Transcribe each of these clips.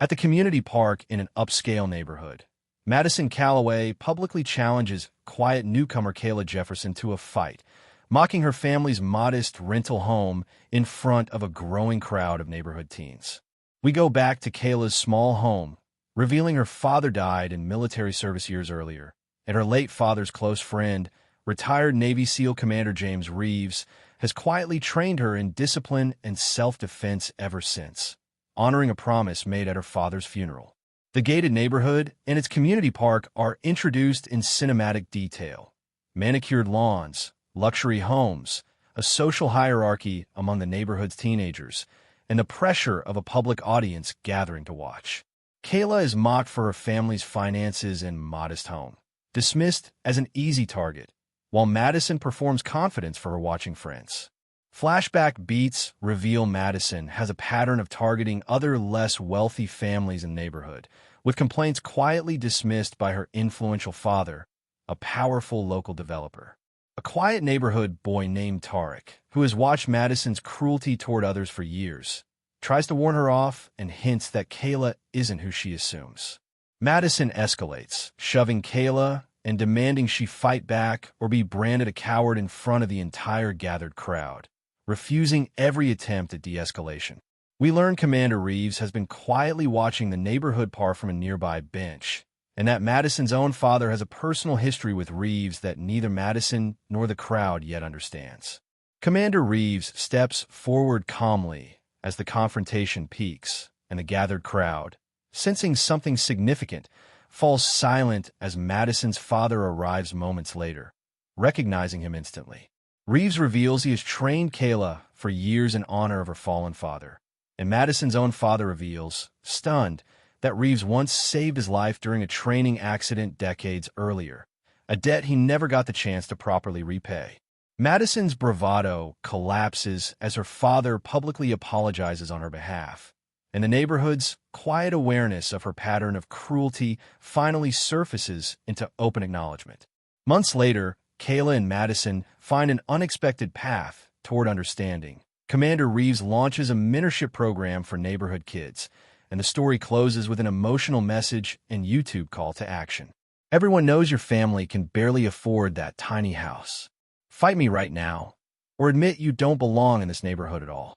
At the community park in an upscale neighborhood, Madison Calloway publicly challenges quiet newcomer Kayla Jefferson to a fight, mocking her family's modest rental home in front of a growing crowd of neighborhood teens. We go back to Kayla's small home, revealing her father died in military service years earlier, and her late father's close friend, retired Navy SEAL Commander James Reeves, has quietly trained her in discipline and self-defense ever since, honoring a promise made at her father's funeral. The gated neighborhood and its community park are introduced in cinematic detail. Manicured lawns, luxury homes, a social hierarchy among the neighborhood's teenagers, and the pressure of a public audience gathering to watch. Kayla is mocked for her family's finances and modest home, dismissed as an easy target, while Madison performs confidence for her watching friends. Flashback beats reveal Madison has a pattern of targeting other less wealthy families in the neighborhood, with complaints quietly dismissed by her influential father, a powerful local developer. A quiet neighborhood boy named Tarek, who has watched Madison's cruelty toward others for years, tries to warn her off and hints that Kayla isn't who she assumes. Madison escalates, shoving Kayla and demanding she fight back or be branded a coward in front of the entire gathered crowd, refusing every attempt at de-escalation. We learn Commander Reeves has been quietly watching the neighborhood park from a nearby bench, and that Madison's own father has a personal history with Reeves that neither Madison nor the crowd yet understands. Commander Reeves steps forward calmly as the confrontation peaks, and the gathered crowd, sensing something significant, falls silent as Madison's father arrives moments later, recognizing him instantly. Reeves reveals he has trained Kayla for years in honor of her fallen father, and Madison's own father reveals, stunned, that Reeves once saved his life during a training accident decades earlier, a debt he never got the chance to properly repay. Madison's bravado collapses as her father publicly apologizes on her behalf, and the neighborhood's quiet awareness of her pattern of cruelty finally surfaces into open acknowledgement. Months later, Kayla and Madison find an unexpected path toward understanding. Commander Reeves launches a mentorship program for neighborhood kids, and the story closes with an emotional message and YouTube call to action. Everyone knows your family can barely afford that tiny house. Fight me right now, or admit you don't belong in this neighborhood at all.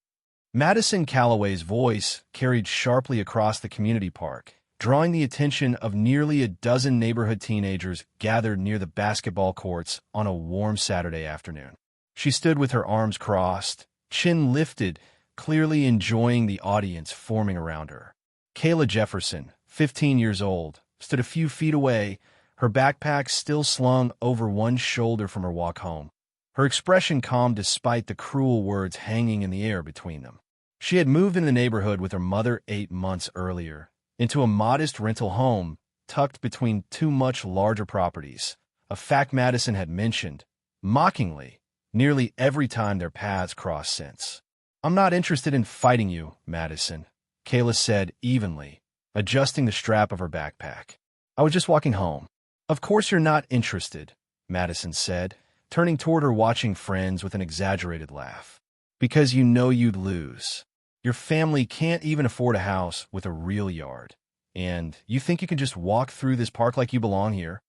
Madison Calloway's voice carried sharply across the community park, drawing the attention of nearly a dozen neighborhood teenagers gathered near the basketball courts on a warm Saturday afternoon. She stood with her arms crossed, chin lifted, clearly enjoying the audience forming around her. Kayla Jefferson, 15 years old, stood a few feet away, her backpack still slung over one shoulder from her walk home. Her expression calm despite the cruel words hanging in the air between them. She had moved in the neighborhood with her mother 8 months earlier, into a modest rental home tucked between two much larger properties, a fact Madison had mentioned, mockingly, nearly every time their paths crossed since. "I'm not interested in fighting you, Madison," Kayla said evenly, adjusting the strap of her backpack. "I was just walking home." "Of course you're not interested," Madison said, turning toward her watching friends with an exaggerated laugh. "Because you know you'd lose. Your family can't even afford a house with a real yard, and you think you can just walk through this park like you belong here?"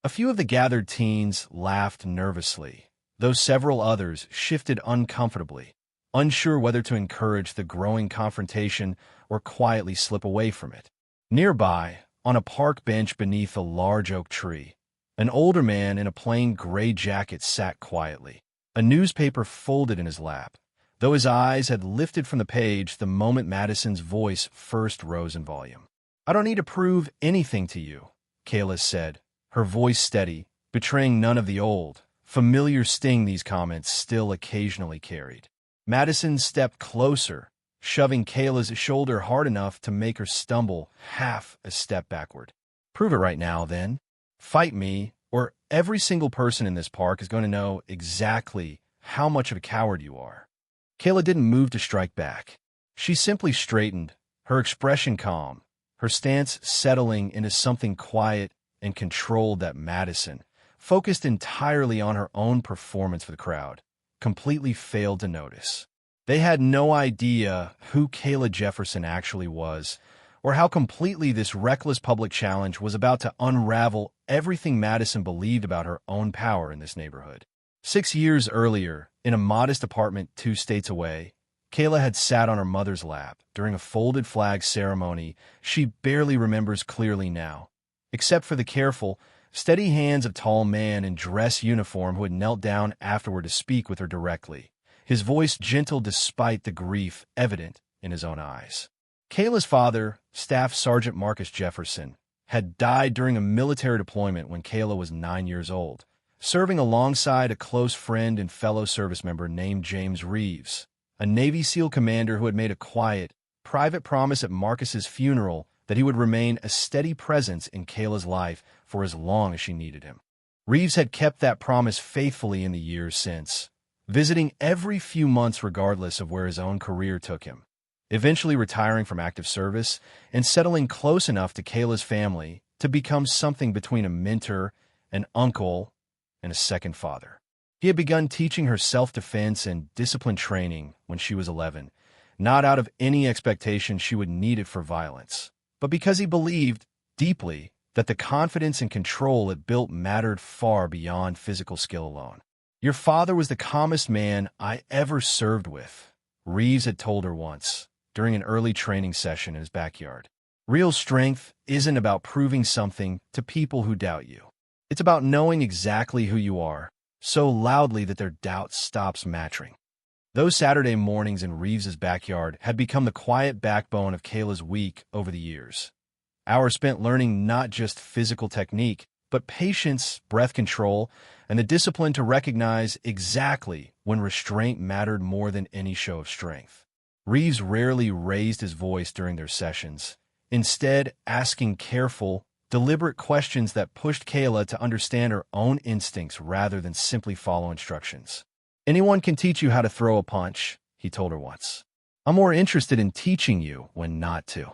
A few of the gathered teens laughed nervously, though several others shifted uncomfortably, unsure whether to encourage the growing confrontation or quietly slip away from it. Nearby, on a park bench beneath a large oak tree, an older man in a plain gray jacket sat quietly, a newspaper folded in his lap, though his eyes had lifted from the page the moment Madison's voice first rose in volume. "I don't need to prove anything to you," Kayla said, her voice steady, betraying none of the old, familiar sting these comments still occasionally carried. Madison stepped closer, shoving Kayla's shoulder hard enough to make her stumble half a step backward. "Prove it right now, then. Fight me, or every single person in this park is going to know exactly how much of a coward you are." Kayla didn't move to strike back. She simply straightened, her expression calm, her stance settling into something quiet and controlled that Madison, focused entirely on her own performance for the crowd, completely failed to notice. They had no idea who Kayla Jefferson actually was, or how completely this reckless public challenge was about to unravel everything Madison believed about her own power in this neighborhood. 6 years earlier, in a modest apartment 2 states away, Kayla had sat on her mother's lap during a folded flag ceremony she barely remembers clearly now, except for the careful, steady hands of a tall man in dress uniform who had knelt down afterward to speak with her directly, his voice gentle despite the grief evident in his own eyes. Kayla's father, Staff Sergeant Marcus Jefferson, had died during a military deployment when Kayla was 9 years old, serving alongside a close friend and fellow service member named James Reeves, a Navy SEAL commander who had made a quiet, private promise at Marcus's funeral that he would remain a steady presence in Kayla's life for as long as she needed him. Reeves had kept that promise faithfully in the years since, visiting every few months regardless of where his own career took him, eventually retiring from active service and settling close enough to Kayla's family to become something between a mentor, an uncle, and a second father. He had begun teaching her self-defense and discipline training when she was 11, not out of any expectation she would need it for violence, but because he believed, deeply, that the confidence and control it built mattered far beyond physical skill alone. "Your father was the calmest man I ever served with," Reeves had told her once, during an early training session in his backyard. "Real strength isn't about proving something to people who doubt you. It's about knowing exactly who you are, so loudly that their doubt stops mattering." Those Saturday mornings in Reeves's backyard had become the quiet backbone of Kayla's week over the years. Hours spent learning not just physical technique, but patience, breath control, and the discipline to recognize exactly when restraint mattered more than any show of strength. Reeves rarely raised his voice during their sessions, instead asking careful, deliberate questions that pushed Kayla to understand her own instincts rather than simply follow instructions. "Anyone can teach you how to throw a punch," he told her once. "I'm more interested in teaching you when not to."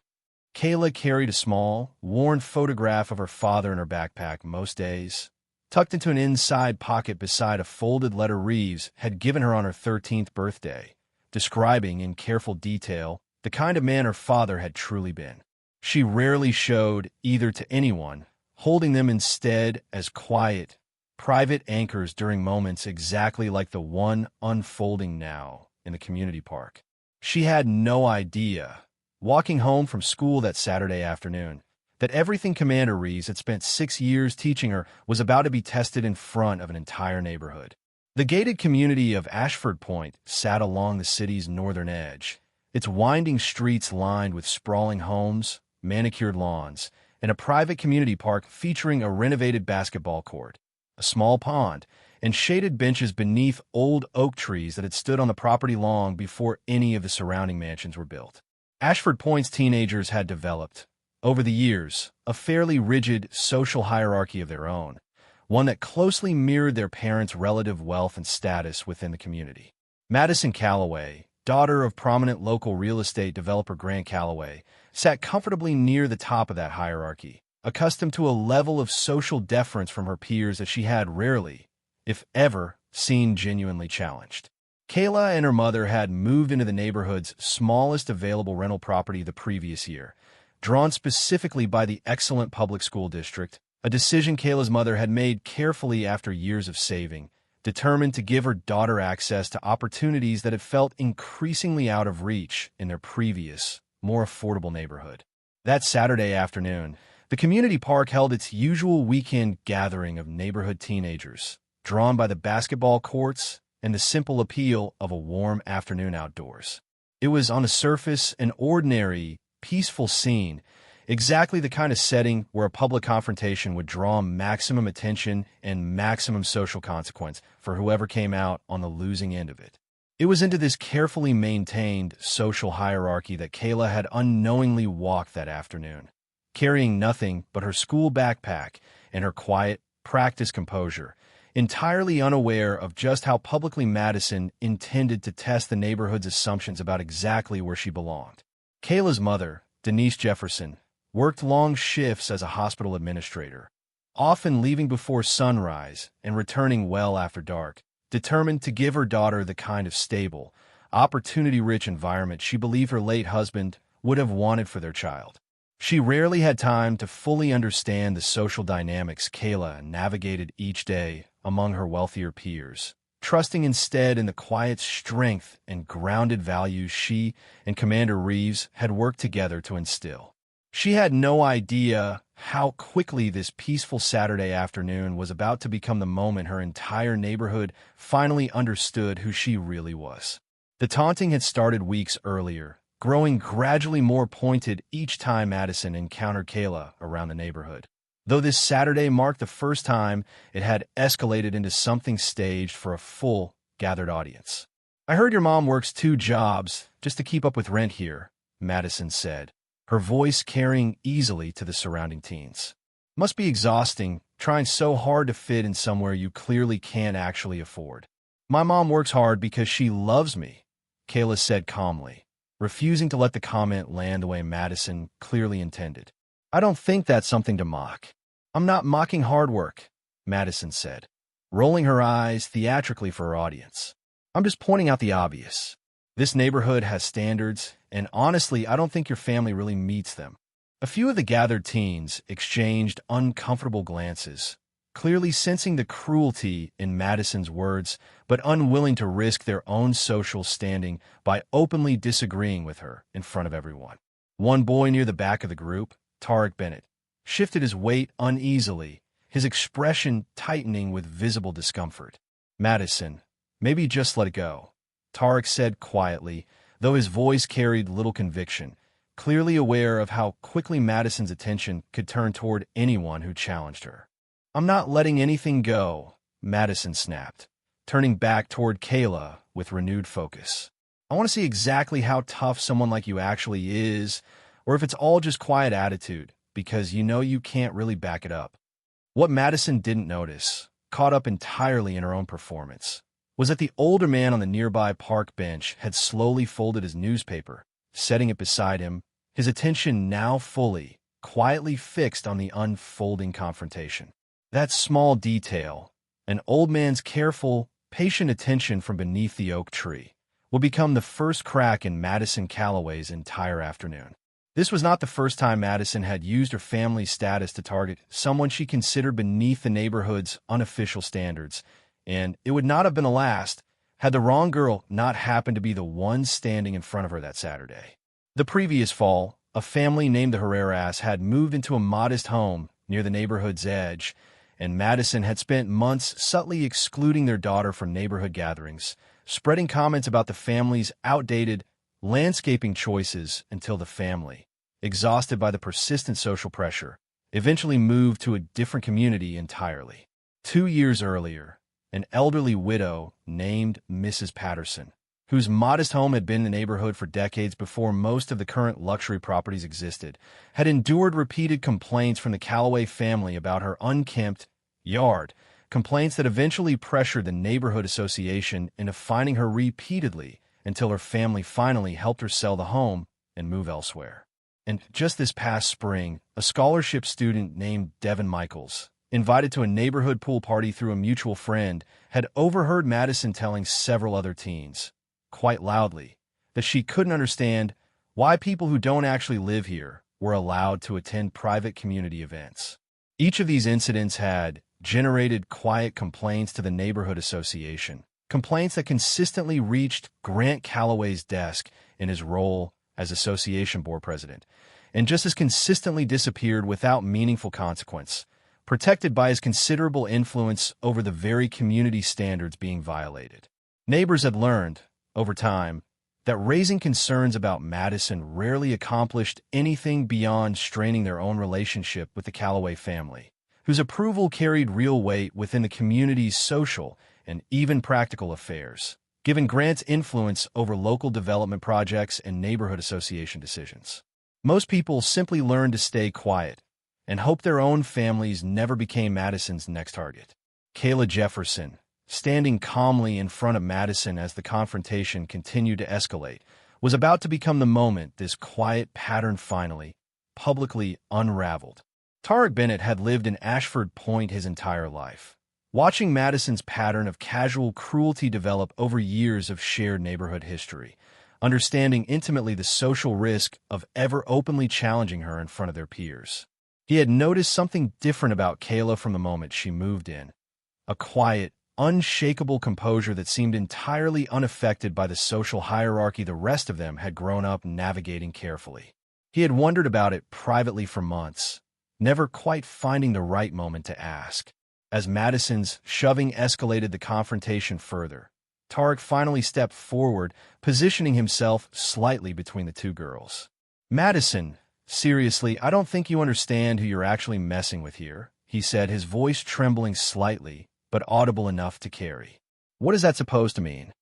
Kayla carried a small, worn photograph of her father in her backpack most days, tucked into an inside pocket beside a folded letter Reeves had given her on her 13th birthday, describing in careful detail the kind of man her father had truly been. She rarely showed either to anyone, holding them instead as quiet, private anchors during moments exactly like the one unfolding now in the community park. She had no idea, walking home from school that Saturday afternoon, that everything Commander Reeves had spent 6 years teaching her was about to be tested in front of an entire neighborhood. The gated community of Ashford Point sat along the city's northern edge, its winding streets lined with sprawling homes, manicured lawns, and a private community park featuring a renovated basketball court, a small pond, and shaded benches beneath old oak trees that had stood on the property long before any of the surrounding mansions were built. Ashford Point's teenagers had developed, over the years, a fairly rigid social hierarchy of their own, one that closely mirrored their parents' relative wealth and status within the community. Madison Calloway, daughter of prominent local real estate developer Grant Calloway, sat comfortably near the top of that hierarchy, accustomed to a level of social deference from her peers that she had rarely, if ever, seen genuinely challenged. Kayla and her mother had moved into the neighborhood's smallest available rental property the previous year, drawn specifically by the excellent public school district, a decision Kayla's mother had made carefully after years of saving, determined to give her daughter access to opportunities that had felt increasingly out of reach in their previous, more affordable neighborhood. That Saturday afternoon, the community park held its usual weekend gathering of neighborhood teenagers, drawn by the basketball courts and the simple appeal of a warm afternoon outdoors. It was on the surface an ordinary, peaceful scene, exactly the kind of setting where a public confrontation would draw maximum attention and maximum social consequence for whoever came out on the losing end of it. It was into this carefully maintained social hierarchy that Kayla had unknowingly walked that afternoon, carrying nothing but her school backpack and her quiet, practiced composure, entirely unaware of just how publicly Madison intended to test the neighborhood's assumptions about exactly where she belonged. Kayla's mother, Denise Jefferson, worked long shifts as a hospital administrator, often leaving before sunrise and returning well after dark, determined to give her daughter the kind of stable, opportunity-rich environment she believed her late husband would have wanted for their child. She rarely had time to fully understand the social dynamics Kayla navigated each day among her wealthier peers, trusting instead in the quiet strength and grounded values she and Commander Reeves had worked together to instill. She had no idea how quickly this peaceful Saturday afternoon was about to become the moment her entire neighborhood finally understood who she really was. The taunting had started weeks earlier, growing gradually more pointed each time Madison encountered Kayla around the neighborhood. Though this Saturday marked the first time it had escalated into something staged for a full, gathered audience. "I heard your mom works 2 jobs just to keep up with rent here," Madison said, her voice carrying easily to the surrounding teens. "Must be exhausting, trying so hard to fit in somewhere you clearly can't actually afford." "My mom works hard because she loves me," Kayla said calmly, refusing to let the comment land the way Madison clearly intended. "I don't think that's something to mock." "I'm not mocking hard work," Madison said, rolling her eyes theatrically for her audience. "I'm just pointing out the obvious. This neighborhood has standards, and honestly, I don't think your family really meets them." A few of the gathered teens exchanged uncomfortable glances, clearly sensing the cruelty in Madison's words, but unwilling to risk their own social standing by openly disagreeing with her in front of everyone. One boy near the back of the group, Tarek Bennett, shifted his weight uneasily, his expression tightening with visible discomfort. "Madison, maybe just let it go," Tarek said quietly, though his voice carried little conviction, clearly aware of how quickly Madison's attention could turn toward anyone who challenged her. "I'm not letting anything go," Madison snapped, turning back toward Kayla with renewed focus. "I want to see exactly how tough someone like you actually is, or if it's all just quiet attitude, because you know you can't really back it up." What Madison didn't notice, caught up entirely in her own performance, was that the older man on the nearby park bench had slowly folded his newspaper, setting it beside him, his attention now fully, quietly fixed on the unfolding confrontation. That small detail, an old man's careful, patient attention from beneath the oak tree, would become the first crack in Madison Calloway's entire afternoon. This was not the first time Madison had used her family's status to target someone she considered beneath the neighborhood's unofficial standards, and it would not have been the last had the wrong girl not happened to be the one standing in front of her that Saturday. The previous fall, a family named the Herreras had moved into a modest home near the neighborhood's edge, and Madison had spent months subtly excluding their daughter from neighborhood gatherings, spreading comments about the family's outdated landscaping choices until the family, exhausted by the persistent social pressure, eventually moved to a different community entirely. 2 years earlier, an elderly widow named Mrs. Patterson, whose modest home had been in the neighborhood for decades before most of the current luxury properties existed, had endured repeated complaints from the Calloway family about her unkempt yard, complaints that eventually pressured the neighborhood association into fining her repeatedly until her family finally helped her sell the home and move elsewhere. And just this past spring, a scholarship student named Devin Michaels, invited to a neighborhood pool party through a mutual friend, had overheard Madison telling several other teens, quite loudly, that she couldn't understand why people who don't actually live here were allowed to attend private community events. Each of these incidents had generated quiet complaints to the neighborhood association, complaints that consistently reached Grant Calloway's desk in his role as association board president, and just as consistently disappeared without meaningful consequence, protected by his considerable influence over the very community standards being violated. Neighbors had learned, over time, that raising concerns about Madison rarely accomplished anything beyond straining their own relationship with the Calloway family, whose approval carried real weight within the community's social and even practical affairs, given Grant's influence over local development projects and neighborhood association decisions. Most people simply learned to stay quiet and hope their own families never became Madison's next target. Kayla Jefferson, standing calmly in front of Madison as the confrontation continued to escalate, was about to become the moment this quiet pattern finally, publicly unraveled. Tarek Bennett had lived in Ashford Point his entire life, watching Madison's pattern of casual cruelty develop over years of shared neighborhood history, understanding intimately the social risk of ever openly challenging her in front of their peers. He had noticed something different about Kayla from the moment she moved in. A quiet, unshakable composure that seemed entirely unaffected by the social hierarchy the rest of them had grown up navigating carefully. He had wondered about it privately for months, never quite finding the right moment to ask. As Madison's shoving escalated the confrontation further, Tarek finally stepped forward, positioning himself slightly between the two girls. "Madison, seriously, I don't think you understand who you're actually messing with here," he said, his voice trembling slightly, but audible enough to carry. "What is that supposed to mean?"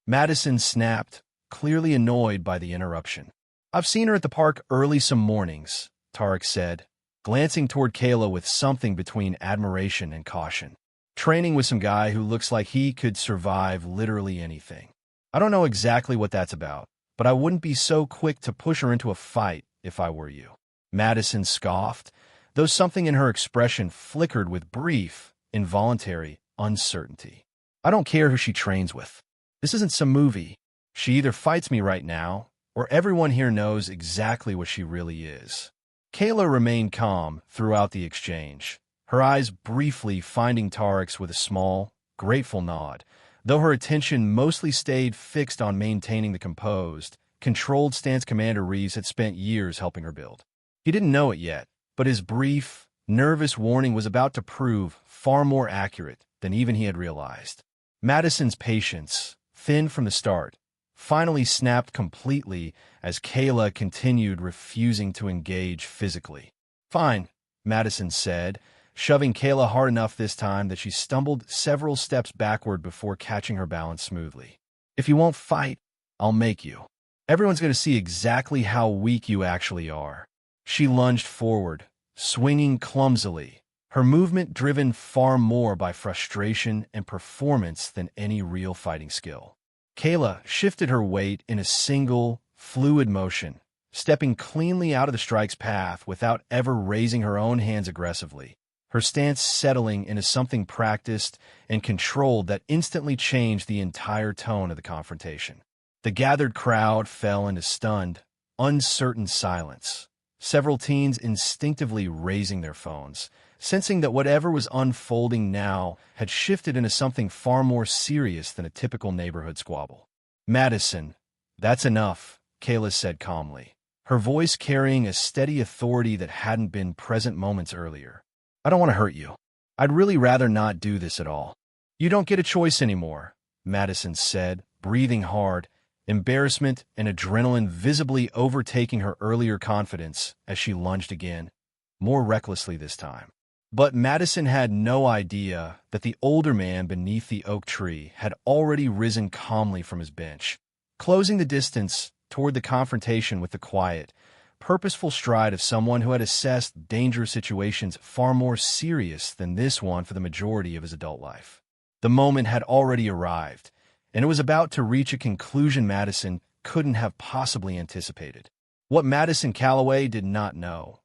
Madison snapped, clearly annoyed by the interruption. "I've seen her at the park early some mornings," Tarek said, glancing toward Kayla with something between admiration and caution. "Training with some guy who looks like he could survive literally anything. I don't know exactly what that's about, but I wouldn't be so quick to push her into a fight if I were you." Madison scoffed, though something in her expression flickered with brief, involuntary uncertainty. "I don't care who she trains with. This isn't some movie. She either fights me right now, or everyone here knows exactly what she really is." Kayla remained calm throughout the exchange, her eyes briefly finding Tarek's with a small, grateful nod, though her attention mostly stayed fixed on maintaining the composed, controlled stance Commander Reeves had spent years helping her build. He didn't know it yet, but his brief, nervous warning was about to prove far more accurate than even he had realized. Madison's patience, thin from the start, finally snapped completely as Kayla continued refusing to engage physically. "Fine," Madison said, shoving Kayla hard enough this time that she stumbled several steps backward before catching her balance smoothly. "If you won't fight, I'll make you. Everyone's going to see exactly how weak you actually are." She lunged forward, swinging clumsily, her movement driven far more by frustration and performance than any real fighting skill. Kayla shifted her weight in a single, fluid motion, stepping cleanly out of the strike's path without ever raising her own hands aggressively, her stance settling into something practiced and controlled that instantly changed the entire tone of the confrontation. The gathered crowd fell into stunned, uncertain silence, several teens instinctively raising their phones, sensing that whatever was unfolding now had shifted into something far more serious than a typical neighborhood squabble. "Madison, that's enough," Kayla said calmly, her voice carrying a steady authority that hadn't been present moments earlier. "I don't want to hurt you. I'd really rather not do this at all." "You don't get a choice anymore," Madison said, breathing hard, embarrassment and adrenaline visibly overtaking her earlier confidence as she lunged again, more recklessly this time. But Madison had no idea that the older man beneath the oak tree had already risen calmly from his bench, closing the distance toward the confrontation with the quiet, purposeful stride of someone who had assessed dangerous situations far more serious than this one for the majority of his adult life. The moment had already arrived, and it was about to reach a conclusion Madison couldn't have possibly anticipated. What Madison Calloway did not know,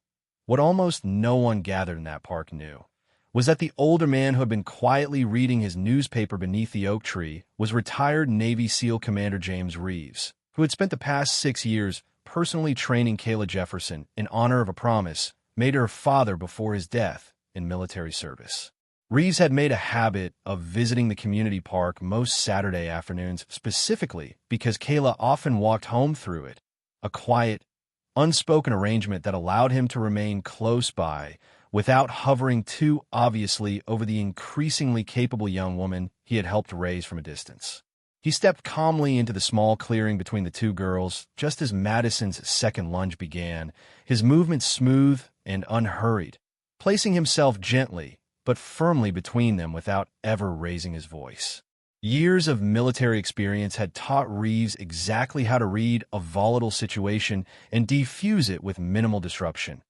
what almost no one gathered in that park knew, was that the older man who had been quietly reading his newspaper beneath the oak tree was retired Navy SEAL Commander James Reeves, who had spent the past 6 years personally training Kayla Jefferson in honor of a promise made to her father before his death in military service. Reeves had made a habit of visiting the community park most Saturday afternoons specifically because Kayla often walked home through it, a quiet, unspoken arrangement that allowed him to remain close by without hovering too obviously over the increasingly capable young woman he had helped raise from a distance. He stepped calmly into the small clearing between the two girls just as Madison's second lunge began, his movements smooth and unhurried, placing himself gently but firmly between them without ever raising his voice. Years of military experience had taught Reeves exactly how to read a volatile situation and defuse it with minimal disruption,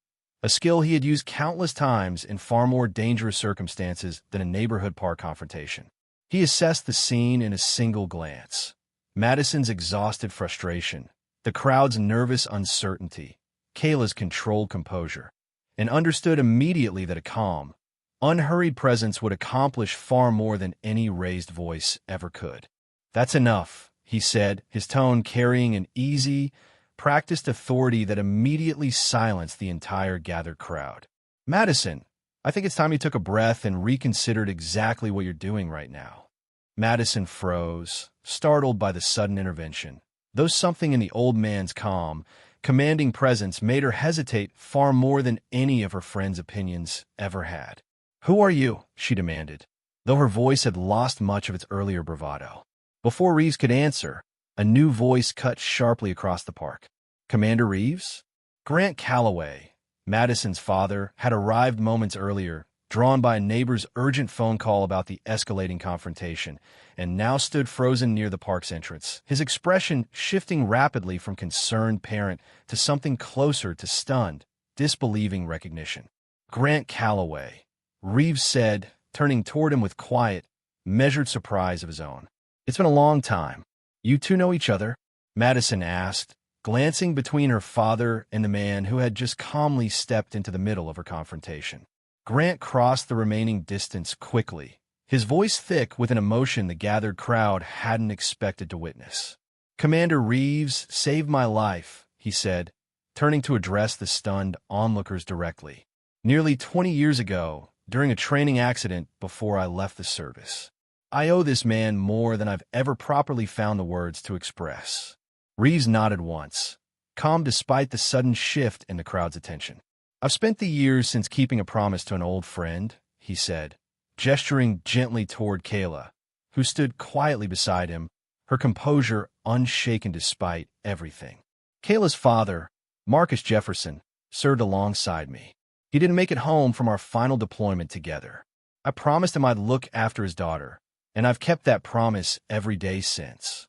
a skill he had used countless times in far more dangerous circumstances than a neighborhood park confrontation. He assessed the scene in a single glance. Madison's exhausted frustration, the crowd's nervous uncertainty, Kayla's controlled composure, and understood immediately that a calm, unhurried presence would accomplish far more than any raised voice ever could. "That's enough," he said, his tone carrying an easy, practiced authority that immediately silenced the entire gathered crowd. Madison, I think it's time you took a breath and reconsidered exactly what you're doing right now. Madison froze, startled by the sudden intervention. Though something in the old man's calm, commanding presence made her hesitate far more than any of her friend's opinions ever had. "Who are you?" she demanded, though her voice had lost much of its earlier bravado. Before Reeves could answer, a new voice cut sharply across the park. "Commander Reeves?" Grant Calloway, Madison's father, had arrived moments earlier, drawn by a neighbor's urgent phone call about the escalating confrontation, and now stood frozen near the park's entrance, his expression shifting rapidly from concerned parent to something closer to stunned, disbelieving recognition. "Grant Calloway," Reeves said, turning toward him with quiet, measured surprise of his own. "It's been a long time. You two know each other?" Madison asked, glancing between her father and the man who had just calmly stepped into the middle of her confrontation. Grant crossed the remaining distance quickly, his voice thick with an emotion the gathered crowd hadn't expected to witness. "Commander Reeves saved my life," he said, turning to address the stunned onlookers directly. "Nearly 20 years ago, during a training accident before I left the service. I owe this man more than I've ever properly found the words to express." Reeves nodded once, calm despite the sudden shift in the crowd's attention. "I've spent the years since keeping a promise to an old friend," he said, gesturing gently toward Kayla, who stood quietly beside him, her composure unshaken despite everything. "Kayla's father, Marcus Jefferson, served alongside me. He didn't make it home from our final deployment together. I promised him I'd look after his daughter, and I've kept that promise every day since."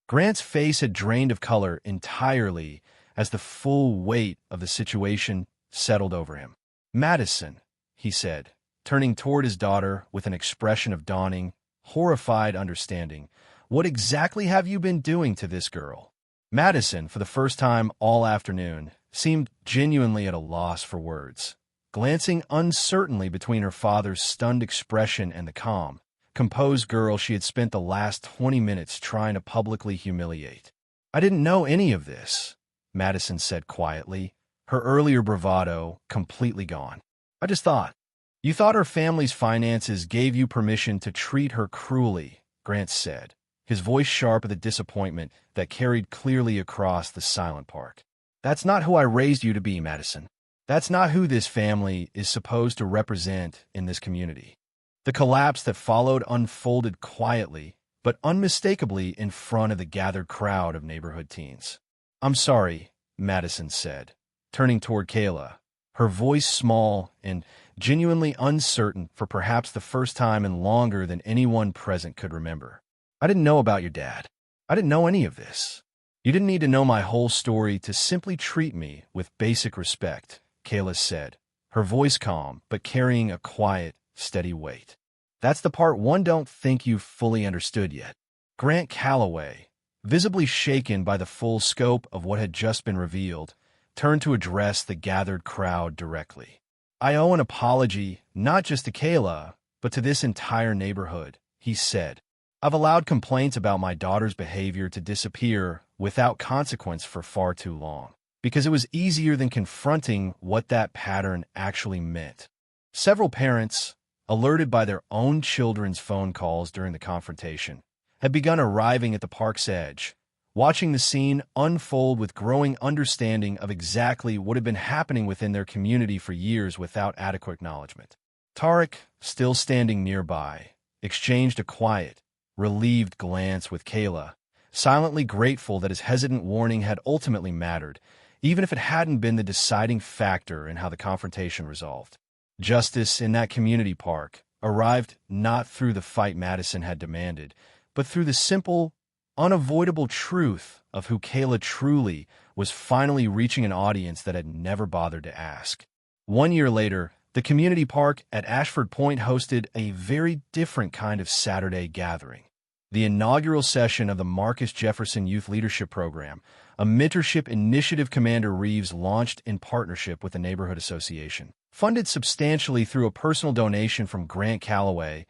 Grant's face had drained of color entirely as the full weight of the situation settled over him. "Madison," he said, turning toward his daughter with an expression of dawning, horrified understanding, "what exactly have you been doing to this girl?" Madison, for the first time all afternoon, seemed genuinely at a loss for words, glancing uncertainly between her father's stunned expression and the calm, composed girl she had spent the last 20 minutes trying to publicly humiliate. "I didn't know any of this," Madison said quietly, her earlier bravado completely gone. "I just thought. You thought her family's finances gave you permission to treat her cruelly," Grant said, his voice sharp with a disappointment that carried clearly across the silent park. "That's not who I raised you to be, Madison. That's not who this family is supposed to represent in this community." The collapse that followed unfolded quietly, but unmistakably in front of the gathered crowd of neighborhood teens. "I'm sorry," Madison said, turning toward Kayla, her voice small and genuinely uncertain for perhaps the first time in longer than anyone present could remember. "I didn't know about your dad. I didn't know any of this. You didn't need to know my whole story to simply treat me with basic respect," Kayla said, her voice calm but carrying a quiet, steady weight. "That's the part one don't think you've fully understood yet." Grant Calloway, visibly shaken by the full scope of what had just been revealed, turned to address the gathered crowd directly. "I owe an apology not just to Kayla, but to this entire neighborhood," he said. "I've allowed complaints about my daughter's behavior to disappear without consequence for far too long, because it was easier than confronting what that pattern actually meant." Several parents, alerted by their own children's phone calls during the confrontation, had begun arriving at the park's edge, watching the scene unfold with growing understanding of exactly what had been happening within their community for years without adequate acknowledgement. Tarek, still standing nearby, exchanged a quiet, relieved glance with Kayla, silently grateful that his hesitant warning had ultimately mattered, even if it hadn't been the deciding factor in how the confrontation resolved. Justice in that community park arrived not through the fight Madison had demanded, but through the simple, unavoidable truth of who Kayla truly was finally reaching an audience that had never bothered to ask. 1 year later, the community park at Ashford Point hosted a very different kind of Saturday gathering. The inaugural session of the Marcus Jefferson Youth Leadership Program, a mentorship initiative Commander Reeves launched in partnership with the Neighborhood Association. Funded substantially through a personal donation from Grant Calloway,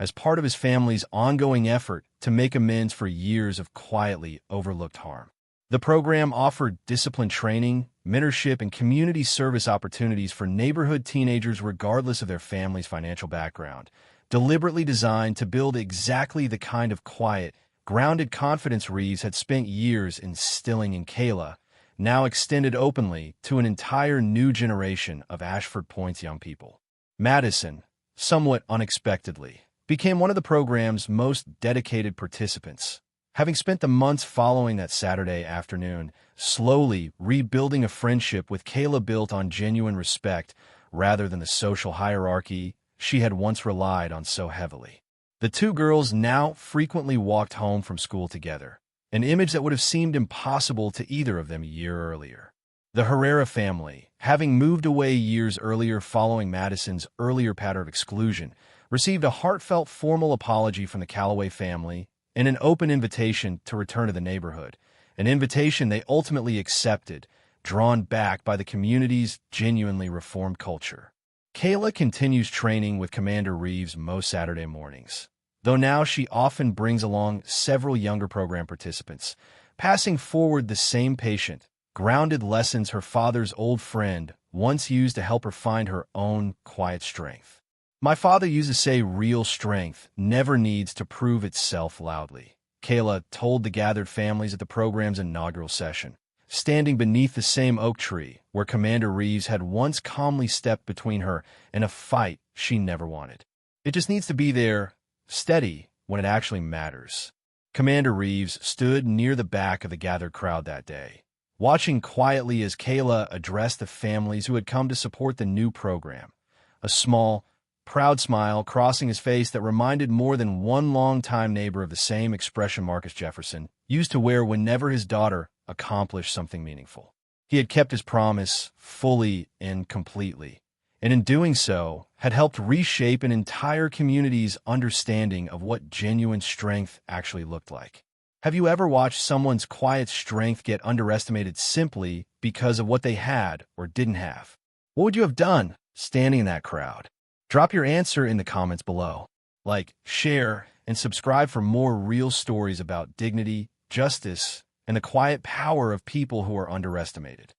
as part of his family's ongoing effort to make amends for years of quietly overlooked harm. The program offered discipline training, mentorship, and community service opportunities for neighborhood teenagers regardless of their family's financial background, deliberately designed to build exactly the kind of quiet, grounded confidence Reeves had spent years instilling in Kayla, now extended openly to an entire new generation of Ashford Point's young people. Madison, somewhat unexpectedly, became one of the program's most dedicated participants, having spent the months following that Saturday afternoon slowly rebuilding a friendship with Kayla built on genuine respect rather than the social hierarchy she had once relied on so heavily. The two girls now frequently walked home from school together, an image that would have seemed impossible to either of them a year earlier. The Herrera family, having moved away years earlier following Madison's earlier pattern of exclusion, received a heartfelt formal apology from the Calloway family and an open invitation to return to the neighborhood, an invitation they ultimately accepted, drawn back by the community's genuinely reformed culture. Kayla continues training with Commander Reeves most Saturday mornings, though now she often brings along several younger program participants, passing forward the same patient, grounded lessons her father's old friend once used to help her find her own quiet strength. My father used to say real strength never needs to prove itself loudly, Kayla told the gathered families at the program's inaugural session, standing beneath the same oak tree where Commander Reeves had once calmly stepped between her and a fight she never wanted. It just needs to be there, steady, when it actually matters. Commander Reeves stood near the back of the gathered crowd that day, watching quietly as Kayla addressed the families who had come to support the new program, a small, proud smile crossing his face that reminded more than one longtime neighbor of the same expression Marcus Jefferson used to wear whenever his daughter accomplished something meaningful. He had kept his promise fully and completely, and in doing so, had helped reshape an entire community's understanding of what genuine strength actually looked like. Have you ever watched someone's quiet strength get underestimated simply because of what they had or didn't have? What would you have done standing in that crowd? Drop your answer in the comments below. Like, share, and subscribe for more real stories about dignity, justice, and the quiet power of people who are underestimated.